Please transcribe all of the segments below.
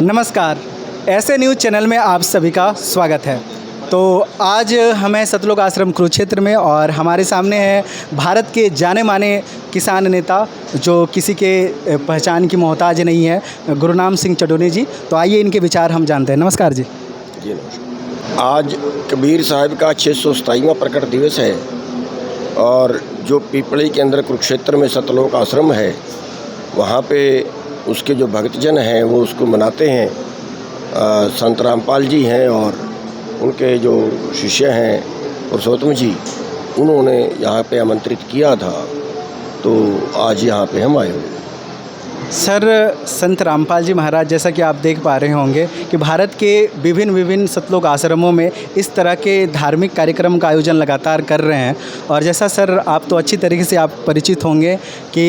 नमस्कार, ऐसे news channel में आप सभी का स्वागत है। तो आज हमें सतलोक आश्रम कुरुक्षेत्र में और हमारे सामने है भारत के जाने माने किसान नेता जो किसी के पहचान की मोहताज नहीं है, गुरनाम सिंह चडोनी जी। तो आइए इनके विचार हम जानते हैं। नमस्कार जी। जी नमस्कार। आज कबीर साहब का 627वां प्रकट दिवस है और जो पीपली के अंदर कुरुक्षेत्र में सतलोक आश्रम है, वहाँ पे उसके जो भक्तजन हैं वो उसको मनाते हैं। संत रामपाल जी हैं और उनके जो शिष्य हैं पुरुषोत्तम जी, उन्होंने यहाँ पे आमंत्रित किया था, तो आज यहाँ पे हम आए हुए। सर, संत रामपाल जी महाराज, जैसा कि आप देख पा रहे होंगे कि भारत के विभिन्न सतलोक आश्रमों में इस तरह के धार्मिक कार्यक्रम का आयोजन लगातार कर रहे हैं। और जैसा सर आप तो अच्छी तरीके से आप परिचित होंगे कि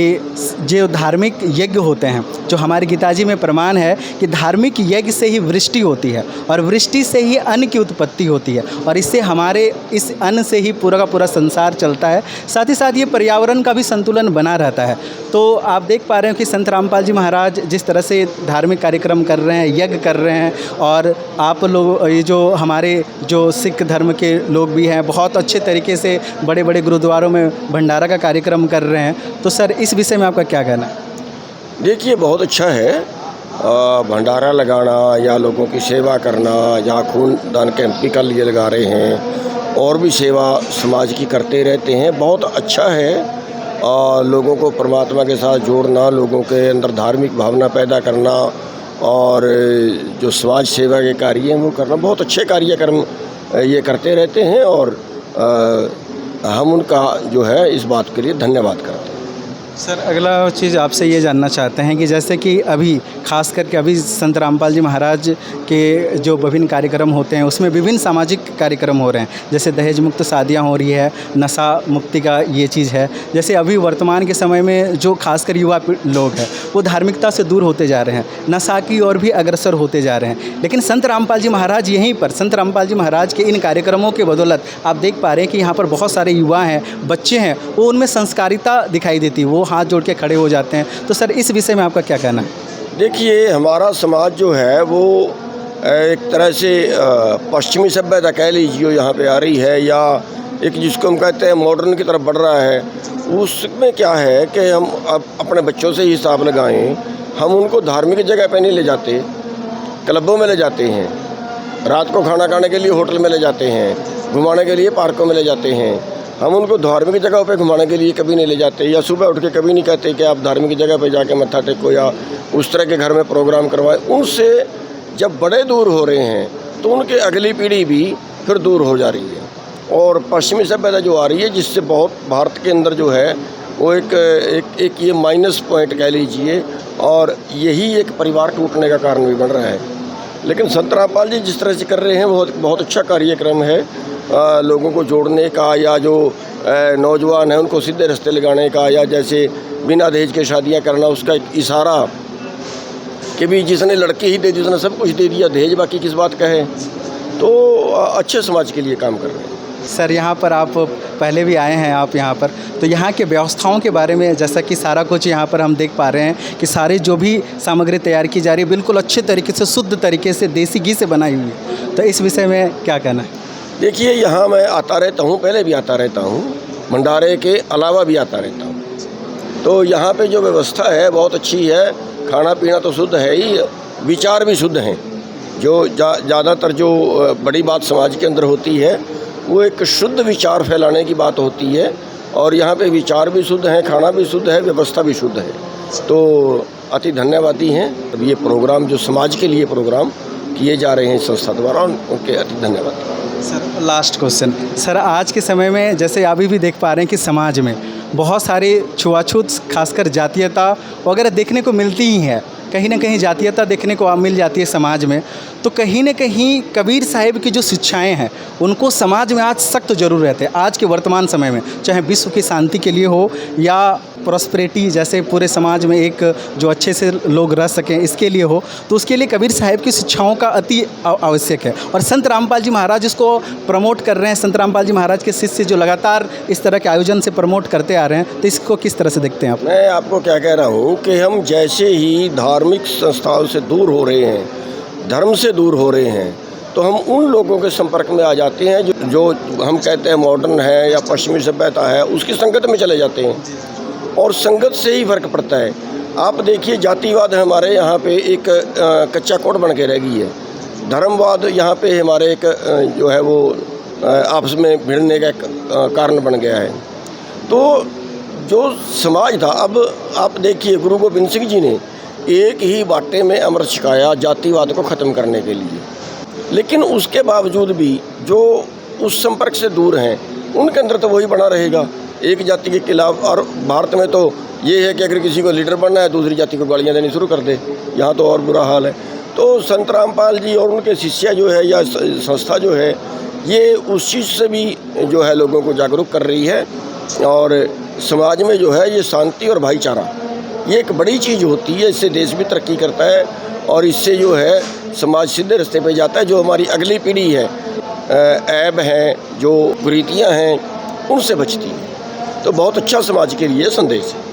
जो धार्मिक यज्ञ होते हैं, जो हमारी गीता जी में प्रमाण है कि धार्मिक यज्ञ से ही वृष्टि होती है और वृष्टि से ही अन्न की उत्पत्ति होती है और इससे हमारे इस अन्न से ही पूरा का पूरा संसार चलता है। साथ ही साथ ये पर्यावरण का भी संतुलन बना रहता है। तो आप देख पा रहे हो कि संत रामपाल जी महाराज जिस तरह से धार्मिक कार्यक्रम कर रहे हैं, यज्ञ कर रहे हैं, और आप लोग ये जो हमारे जो सिख धर्म के लोग भी हैं, बहुत अच्छे तरीके से बड़े बड़े गुरुद्वारों में भंडारा का कार्यक्रम कर रहे हैं। तो सर, इस विषय में आपका क्या कहना है? देखिए, बहुत अच्छा है भंडारा लगाना या लोगों की सेवा करना, या खून दान कैंप भी के लिए लगा रहे हैं और भी सेवा समाज की करते रहते हैं। बहुत अच्छा है। लोगों को परमात्मा के साथ जोड़ना, लोगों के अंदर धार्मिक भावना पैदा करना और जो समाज सेवा के कार्य हैं वो करना, बहुत अच्छे कार्यक्रम ये करते रहते हैं और हम उनका जो है इस बात के लिए धन्यवाद करते हैं। सर, अगला चीज़ आपसे ये जानना चाहते हैं कि जैसे कि अभी खास करके अभी संत रामपाल जी महाराज के जो विभिन्न कार्यक्रम होते हैं उसमें विभिन्न सामाजिक कार्यक्रम हो रहे हैं, जैसे दहेज मुक्त शादियां हो रही है, नशा मुक्ति का ये चीज़ है। जैसे अभी वर्तमान के समय में जो खासकर युवा लोग हैं वो धार्मिकता से दूर होते जा रहे हैं, नशा की ओर भी अग्रसर होते जा रहे हैं। लेकिन संत रामपाल जी महाराज यहीं पर, संत रामपाल जी महाराज के इन कार्यक्रमों के बदौलत आप देख पा रहे हैं कि यहाँ पर बहुत सारे युवा हैं, बच्चे हैं, वो उनमें संस्कारिता दिखाई देती है, वो हाथ जोड़ के खड़े हो जाते हैं। तो सर, इस विषय में आपका क्या कहना है? देखिए, हमारा समाज जो है वो एक तरह से पश्चिमी सभ्यता कह लीजिए यहाँ पे आ रही है, या एक जिसको हम कहते हैं मॉडर्न की तरफ बढ़ रहा है। उसमें क्या है कि हम अपने बच्चों से ही हिसाब लगाएं, हम उनको धार्मिक जगह पे नहीं ले जाते, क्लबों में ले जाते हैं, रात को खाना खाने के लिए होटल में ले जाते हैं, घुमाने के लिए पार्कों में ले जाते हैं। हम उनको धार्मिक जगह पे घुमाने के लिए कभी नहीं ले जाते, या सुबह उठ के कभी नहीं कहते कि आप धार्मिक जगह पे जाके मत्था टेको या उस तरह के घर में प्रोग्राम करवाए। उनसे जब बड़े दूर हो रहे हैं तो उनके अगली पीढ़ी भी फिर दूर हो जा रही है और पश्चिमी सभ्यता जो आ रही है, जिससे बहुत भारत के अंदर जो है वो एक ये माइनस पॉइंट कह लीजिए, और यही एक परिवार टूटने का कारण भी बन रहा है। लेकिन संत रामपाल जी जिस तरह से कर रहे हैं वो बहुत अच्छा कार्यक्रम है, लोगों को जोड़ने का, या जो नौजवान हैं उनको सीधे रास्ते लगाने का, या जैसे बिना दहेज के शादियां करना, उसका एक इशारा कि भी जिसने लड़की ही दे दी उसने सब कुछ दे दिया, दहेज बाकी किस बात का है। तो अच्छे समाज के लिए काम कर रहे हैं। सर, यहाँ पर आप पहले भी आए हैं आप यहाँ पर, तो यहाँ के व्यवस्थाओं के बारे में, जैसा कि सारा कुछ यहाँ पर हम देख पा रहे हैं कि सारे जो भी सामग्री तैयार की जा रही है बिल्कुल अच्छे तरीके से, शुद्ध तरीके से, देसी घी से बनाई हुई है। तो इस विषय में क्या कहना है? देखिए, यहाँ मैं आता रहता हूँ, पहले भी आता रहता हूँ, भंडारे के अलावा भी आता रहता हूँ। तो यहाँ पे जो व्यवस्था है बहुत अच्छी है। खाना पीना तो शुद्ध है ही, विचार भी शुद्ध हैं। जो ज़्यादातर जो बड़ी बात समाज के अंदर होती है वो एक शुद्ध विचार फैलाने की बात होती है, और यहाँ पे विचार भी शुद्ध हैं, खाना भी शुद्ध है, व्यवस्था भी शुद्ध है। तो अति धन्यवादी हैं। अब ये प्रोग्राम जो समाज के लिए प्रोग्राम किए जा रहे हैं संस्था द्वारा, उनके अति धन्यवाद। Sir, last question. सर, आज के समय में जैसे अभी भी देख पा रहे हैं कि समाज में बहुत सारे छुआछूत, खासकर जातीयता वगैरह देखने को मिलती ही है, कहीं ना कहीं जातीयता देखने को मिल जाती है समाज में। तो कहीं ना कहीं कबीर साहिब की जो शिक्षाएं हैं उनको समाज में आज सख्त जरूर रहते हैं। आज के वर्तमान समय में चाहे विश्व की शांति के लिए हो या प्रॉस्पेरिटी, जैसे पूरे समाज में एक जो अच्छे से लोग रह सकें, इसके लिए हो, तो उसके लिए कबीर साहिब की शिक्षाओं का अति आवश्यक है। और संत रामपाल जी महाराज इसको प्रमोट कर रहे हैं। संत रामपाल जी महाराज के शिष्य जो लगातार इस तरह के आयोजन से प्रमोट करते आ रहे हैं, तो इसको किस तरह से देखते हैं आप? मैं आपको क्या कह रहा हूँ कि हम जैसे ही धार्मिक संस्थाओं से दूर हो रहे हैं, धर्म से दूर हो रहे हैं, तो हम उन लोगों के संपर्क में आ जाते हैं जो हम कहते हैं मॉडर्न है या पश्चिमी सभ्यता है, उसकी संगत में चले जाते हैं और संगत से ही फर्क पड़ता है। आप देखिए जातिवाद हमारे यहाँ पे एक कच्चा कोड बन के रह गई है। धर्मवाद यहाँ पे हमारे एक जो है वो आपस में भिड़ने का कारण बन गया है। तो जो समाज था, अब आप देखिए गुरु गोबिंद सिंह जी ने एक ही बाटे में अमृत छिकाया जातिवाद को ख़त्म करने के लिए, लेकिन उसके बावजूद भी जो उस संपर्क से दूर हैं उनके अंदर तो वही बना रहेगा, एक जाति के खिलाफ। और भारत में तो ये है कि अगर किसी को लीडर बनना है दूसरी जाति को गालियाँ देनी शुरू कर दे, यहाँ तो और बुरा हाल है। तो संत रामपाल जी और उनके शिष्य जो है या संस्था जो है, ये उस चीज़ से भी जो है लोगों को जागरूक कर रही है। और समाज में जो है ये शांति और भाईचारा ये एक बड़ी चीज़ होती है, इससे देश भी तरक्की करता है और इससे जो है समाज सीधे रास्ते पे जाता है। जो हमारी अगली पीढ़ी है, ऐब हैं, जो कुरीतियाँ हैं, उनसे बचती है। तो बहुत अच्छा समाज के लिए संदेश है।